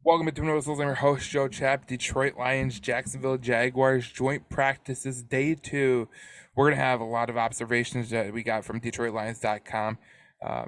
Welcome to Notices. I'm your host, Joe Chap. Detroit Lions, Jacksonville Jaguars, joint practices, day 2. We're going to have a lot of observations that we got from DetroitLions.com,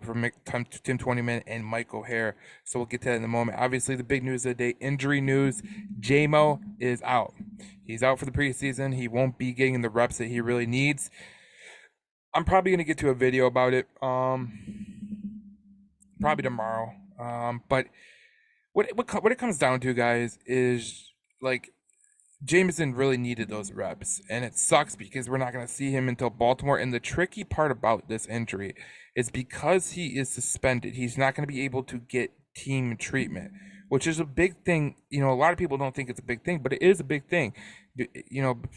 from Tim 20-Min and Mike O'Hare. So we'll get to that in a moment. Obviously, the big news of the day, injury news. J-Mo is out. He's out for the preseason. He won't be getting the reps that he really needs. I'm probably going to get to a video about it probably tomorrow. But what it comes down to, guys, is like Jameson really needed those reps, and it sucks because we're not going to see him until Baltimore. And the tricky part about this injury is because he is suspended, he's not going to be able to get team treatment, which is a big thing. A lot of people don't think it's a big thing, but it is a big thing.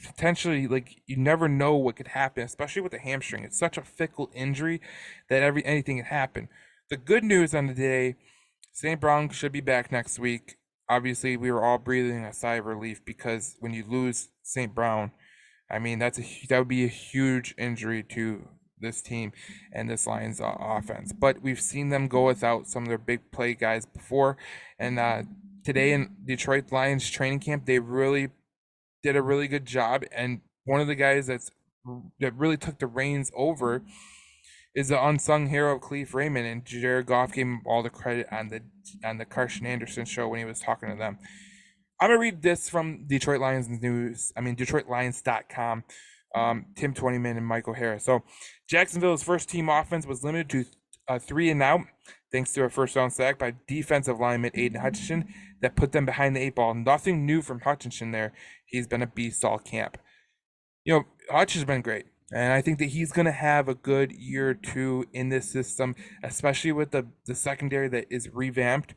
Potentially, like, you never know what could happen, especially with the hamstring. It's such a fickle injury that anything can happen. The good news on the day, St. Brown should be back next week. Obviously, we were all breathing a sigh of relief because when you lose St. Brown, I mean that would be a huge injury to this team and this Lions offense. But we've seen them go without some of their big play guys before, and today in Detroit Lions training camp, they really did a really good job. And one of the guys that really took the reins over is the unsung hero of Cleve Raymond, and Jared Goff gave him all the credit on the Carson Anderson show when he was talking to them. I'm gonna read this from Detroit Lions News. I mean DetroitLions.com. Tim 20-Min and Michael Harris. So Jacksonville's first team offense was limited to 3 and out, thanks to a first down sack by defensive lineman Aidan Hutchinson that put them behind the 8 ball. Nothing new from Hutchinson there. He's been a beast all camp. Hutch has been great. And I think that he's going to have a good year or two in this system, especially with the secondary that is revamped.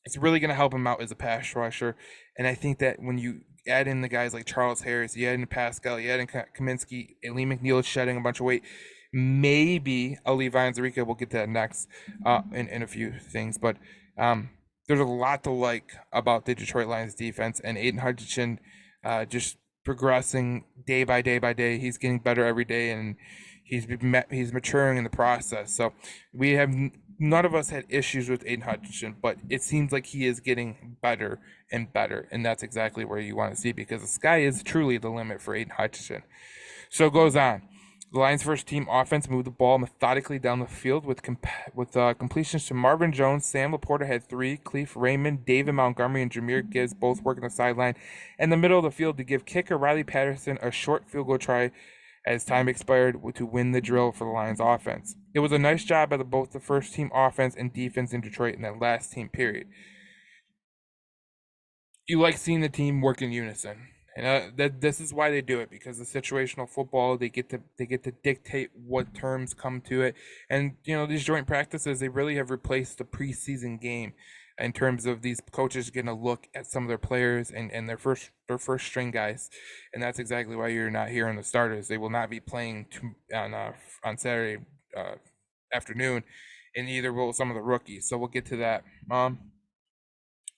It's really going to help him out as a pass rusher. And I think that when you add in the guys like Charles Harris, you add in Pascal, you add in Kaminsky, and Lee McNeil is shedding a bunch of weight, maybe a Levi Onwuzurike. We'll get to that next in a few things. But there's a lot to like about the Detroit Lions defense, and Aidan Hutchinson just progressing day by day by day. He's getting better every day, and he's maturing in the process. So we have none of us had issues with Aidan Hutchinson, but it seems like he is getting better and better, and that's exactly where you want to see, because the sky is truly the limit for Aidan Hutchinson. So it goes on. The Lions' first team offense moved the ball methodically down the field with completions to Marvin Jones. Sam Laporta had 3. Cleve Raymond, David Montgomery, and Jahmyr Gibbs both working the sideline in the middle of the field to give kicker Riley Patterson a short field goal try as time expired to win the drill for the Lions offense. It was a nice job by both the first team offense and defense in Detroit in that last team period. You like seeing the team work in unison. And this is why they do it, because the situational football, they get to dictate what terms come to it. And these joint practices, they really have replaced the preseason game in terms of these coaches getting a look at some of their players and their first string guys. And that's exactly why you're not hearing the starters. They will not be playing on Saturday afternoon, and neither will some of the rookies. So we'll get to that.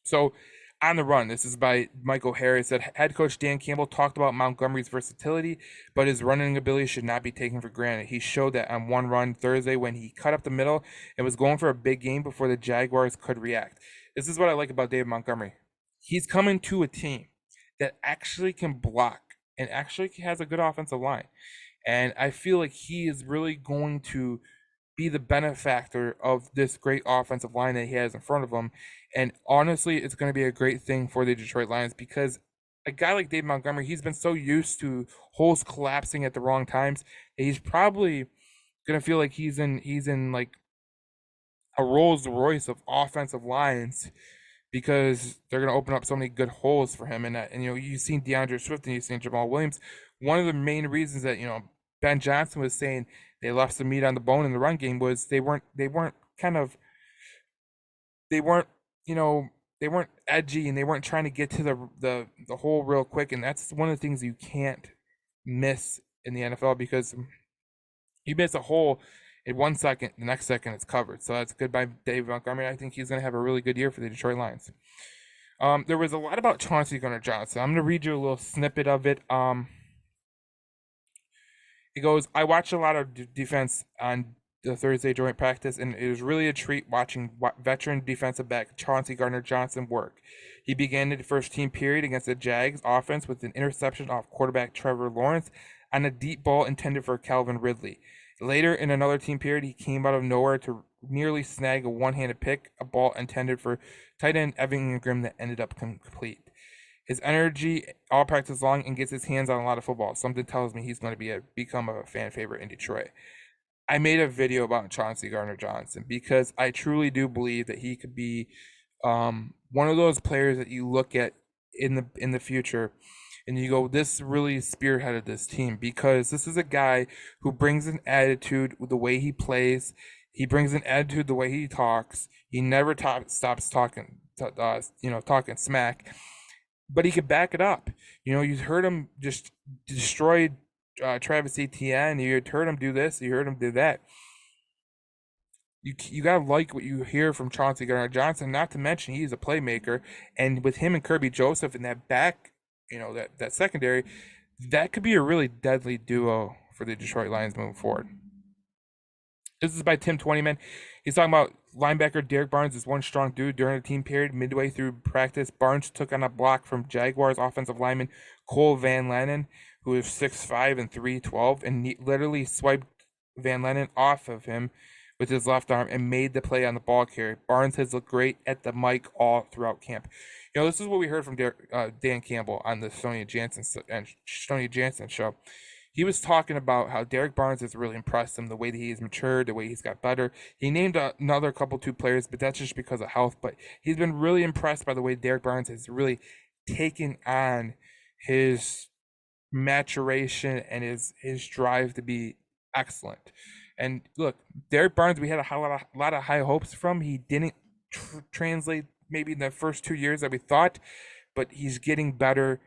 So on the run, this is by Michael Harris, that head coach Dan Campbell talked about Montgomery's versatility, but his running ability should not be taken for granted. He showed that on one run Thursday when he cut up the middle and was going for a big game before the Jaguars could react. This is what I like about David Montgomery. He's coming to a team that actually can block and actually has a good offensive line. And I feel like he is really going to be the benefactor of this great offensive line that he has in front of him. And honestly, it's going to be a great thing for the Detroit Lions, because a guy like Dave Montgomery, he's been so used to holes collapsing at the wrong times that he's probably going to feel like he's in like a Rolls Royce of offensive lines, because they're going to open up so many good holes for him. And you've seen DeAndre Swift and you've seen Jamal Williams. One of the main reasons that Ben Johnson was saying they left some meat on the bone in the run game was they weren't edgy, and they weren't trying to get to the hole real quick. And that's one of the things you can't miss in the NFL, because you miss a hole in 1 second, the next second it's covered. So that's good by Dave Montgomery. I think he's going to have a really good year for the Detroit Lions. There was a lot about Chauncey Gardner Johnson. I'm going to read you a little snippet of it. He goes, I watch a lot of defense on the Thursday joint practice, and it was really a treat watching veteran defensive back Chauncey Gardner Johnson work. He began the first team period against the Jags offense with an interception off quarterback Trevor Lawrence on a deep ball intended for Calvin Ridley. Later in another team period, he came out of nowhere to nearly snag a one-handed pick, a ball intended for tight end Evan Ingram that ended up complete. His energy all practice long and gets his hands on a lot of football. Something tells me he's going to become a fan favorite in Detroit. I made a video about Chauncey Gardner Johnson because I truly do believe that he could be one of those players that you look at in the future and you go, this really spearheaded this team, because this is a guy who brings an attitude with the way he plays. He brings an attitude the way he talks. He never stops talking, talking smack, but he could back it up. You heard him just destroy Travis Etienne. You heard him do this. You heard him do that. You gotta like what you hear from Chauncey Gardner Johnson. Not to mention he's a playmaker, and with him and Kirby Joseph in that back, that secondary, that could be a really deadly duo for the Detroit Lions moving forward. This is by Tim 20man. He's talking about linebacker Derek Barnes is one strong dude. During the team period, midway through practice, Barnes took on a block from Jaguars offensive lineman Cole Van Lanen, who is 6'5" and 312, and literally swiped Van Lanen off of him with his left arm and made the play on the ball carrier. Barnes has looked great at the mic all throughout camp. This is what we heard from Dan Campbell on the Sonia Jansen show. He was talking about how Derek Barnes has really impressed him, the way that he's matured, the way he's got better. He named another two players, but that's just because of health. But he's been really impressed by the way Derek Barnes has really taken on his maturation and his drive to be excellent. And look, Derek Barnes, we had a lot of high hopes from. He didn't translate maybe in the first 2 years that we thought, but he's getting better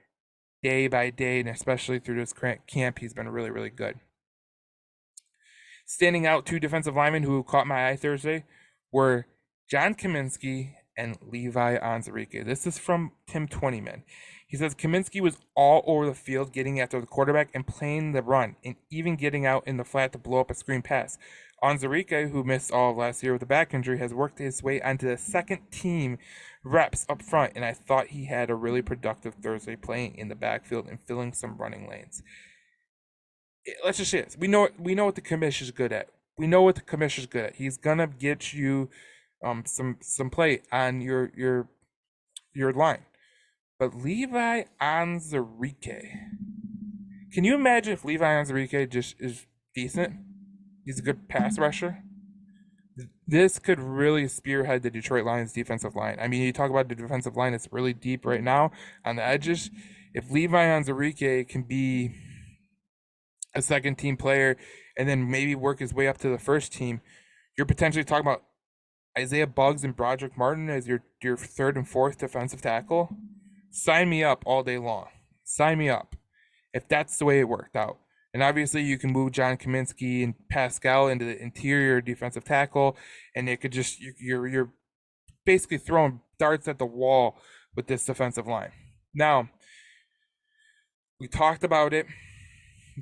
day by day, and especially through this camp, he's been really, really good. Standing out, two defensive linemen who caught my eye Thursday were John Kaminsky and Levi Onwuzurike. This is from Tim 20man. He says Kaminsky was all over the field getting after the quarterback and playing the run, and even getting out in the flat to blow up a screen pass. Onwuzurike, who missed all of last year with a back injury, has worked his way onto the second team reps up front, and I thought he had a really productive Thursday playing in the backfield and filling some running lanes. Let's just say this. We know what the commissioner's good at. He's gonna get you some play on your line. But Levi Onwuzurike, can you imagine if Levi Onwuzurike just is decent? He's a good pass rusher. This could really spearhead the Detroit Lions defensive line. I mean, you talk about the defensive line that's really deep right now on the edges. If Levi Onwuzurike can be a second team player and then maybe work his way up to the first team, you're potentially talking about Isaiah Buggs and Broderick Martin as your third and fourth defensive tackle. Sign me up all day long. Sign me up if that's the way it worked out. And obviously, you can move John Kaminsky and Pascal into the interior defensive tackle, and it could just you're basically throwing darts at the wall with this defensive line. Now, we talked about it.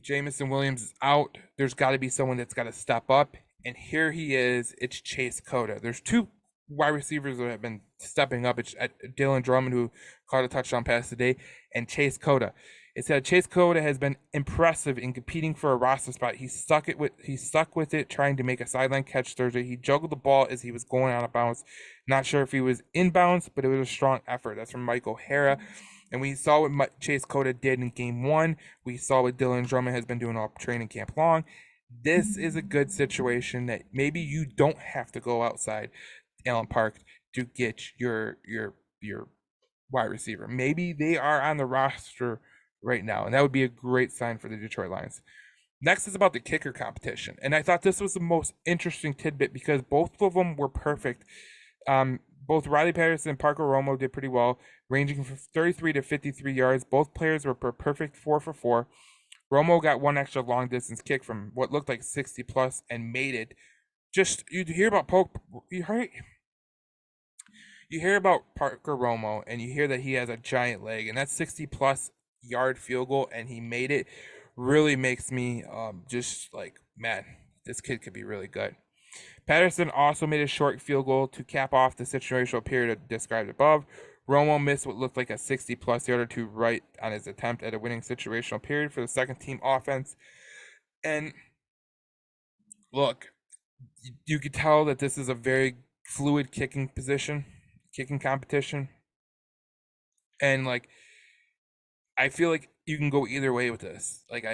Jameson Williams is out. There's got to be someone that's got to step up, and here he is. It's Chase Cota. There's two wide receivers that have been stepping up. It's Dylan Drummond, who caught a touchdown pass today, and Chase Cota. It said Chase Cota has been impressive in competing for a roster spot. He stuck with it, trying to make a sideline catch Thursday. He juggled the ball as he was going out of bounds. Not sure if he was in bounds, but it was a strong effort. That's from Mike O'Hara. And we saw what Chase Cota did in game one. We saw what Dylan Drummond has been doing all training camp long. This is a good situation that maybe you don't have to go outside Allen Park to get your wide receiver. Maybe they are on the roster right now, and that would be a great sign for the Detroit Lions. Next is about the kicker competition, and I thought this was the most interesting tidbit because both of them were perfect. Both Riley Patterson and Parker Romo did pretty well, ranging from 33 to 53 yards. Both players were perfect 4 for 4. Romo got one extra long distance kick from what looked like 60 plus and made it. Just you hear about you hear about Parker Romo and you hear that he has a giant leg, and that's 60 plus yard field goal, and he made it. Really makes me just like, man, this kid could be really good. Patterson also made a short field goal to cap off the situational period described above. Romo missed what looked like a 60-plus yarder to right on his attempt at a winning situational period for the second team offense. And look, you could tell that this is a very fluid kicking competition. And like, I feel like you can go either way with this. Like,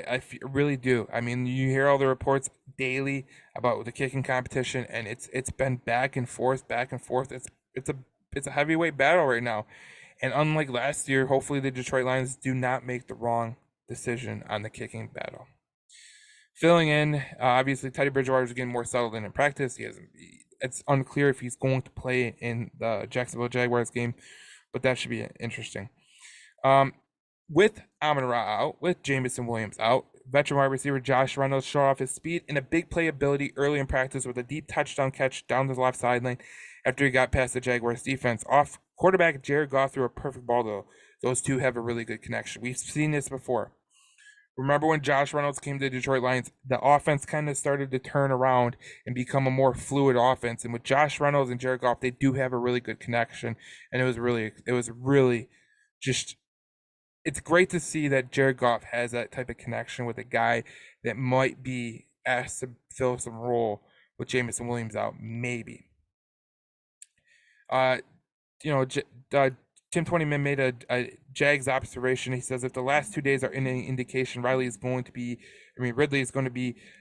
really do. I mean, you hear all the reports daily about the kicking competition, and it's been back and forth, back and forth. It's a heavyweight battle right now. And unlike last year, hopefully the Detroit Lions do not make the wrong decision on the kicking battle. Filling in, obviously Teddy Bridgewater is getting more settled in practice. It's unclear if he's going to play in the Jacksonville Jaguars game, but that should be interesting. With Amon-Ra out, with Jameson Williams out, veteran wide receiver Josh Reynolds showed off his speed and a big play ability early in practice with a deep touchdown catch down the left sideline after he got past the Jaguars defense. Off quarterback Jared Goff threw a perfect ball, though. Those two have a really good connection. We've seen this before. Remember when Josh Reynolds came to the Detroit Lions, the offense kind of started to turn around and become a more fluid offense. And with Josh Reynolds and Jared Goff, they do have a really good connection. And it was really just, it's great to see that Jared Goff has that type of connection with a guy that might be asked to fill some role with Jameson Williams out, maybe. Uh, Tim 20man made a Jags observation. He says if the last 2 days are any indication, Ridley is going to be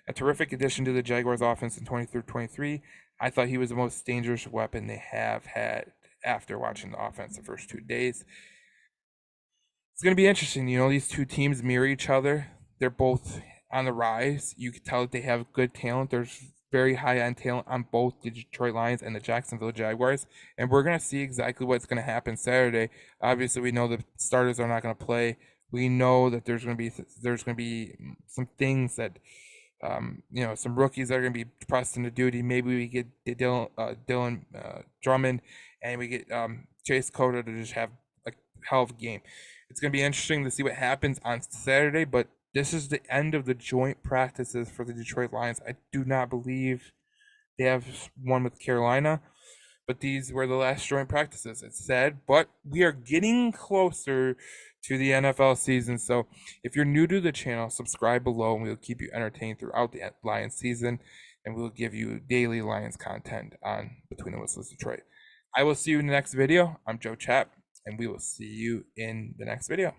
a terrific addition to the Jaguars offense in 23-23. I thought he was the most dangerous weapon they have had after watching the offense the first 2 days. It's going to be interesting. These two teams mirror each other. They're both on the rise. You can tell that they have good talent. There's very high-end talent on both the Detroit Lions and the Jacksonville Jaguars, and we're going to see exactly what's going to happen Saturday. Obviously, we know the starters are not going to play. We know that there's going to be some things that some rookies that are going to be pressed into duty. Maybe we get Dylan Drummond, and we get Chase Cota to just have a hell of a game. It's going to be interesting to see what happens on Saturday, but this is the end of the joint practices for the Detroit Lions. I do not believe they have one with Carolina, but these were the last joint practices. It's sad, but we are getting closer to the NFL season. So if you're new to the channel, subscribe below, and we'll keep you entertained throughout the Lions season, and we'll give you daily Lions content on Between the Whistles Detroit. I will see you in the next video. I'm Joe Chap, and we will see you in the next video.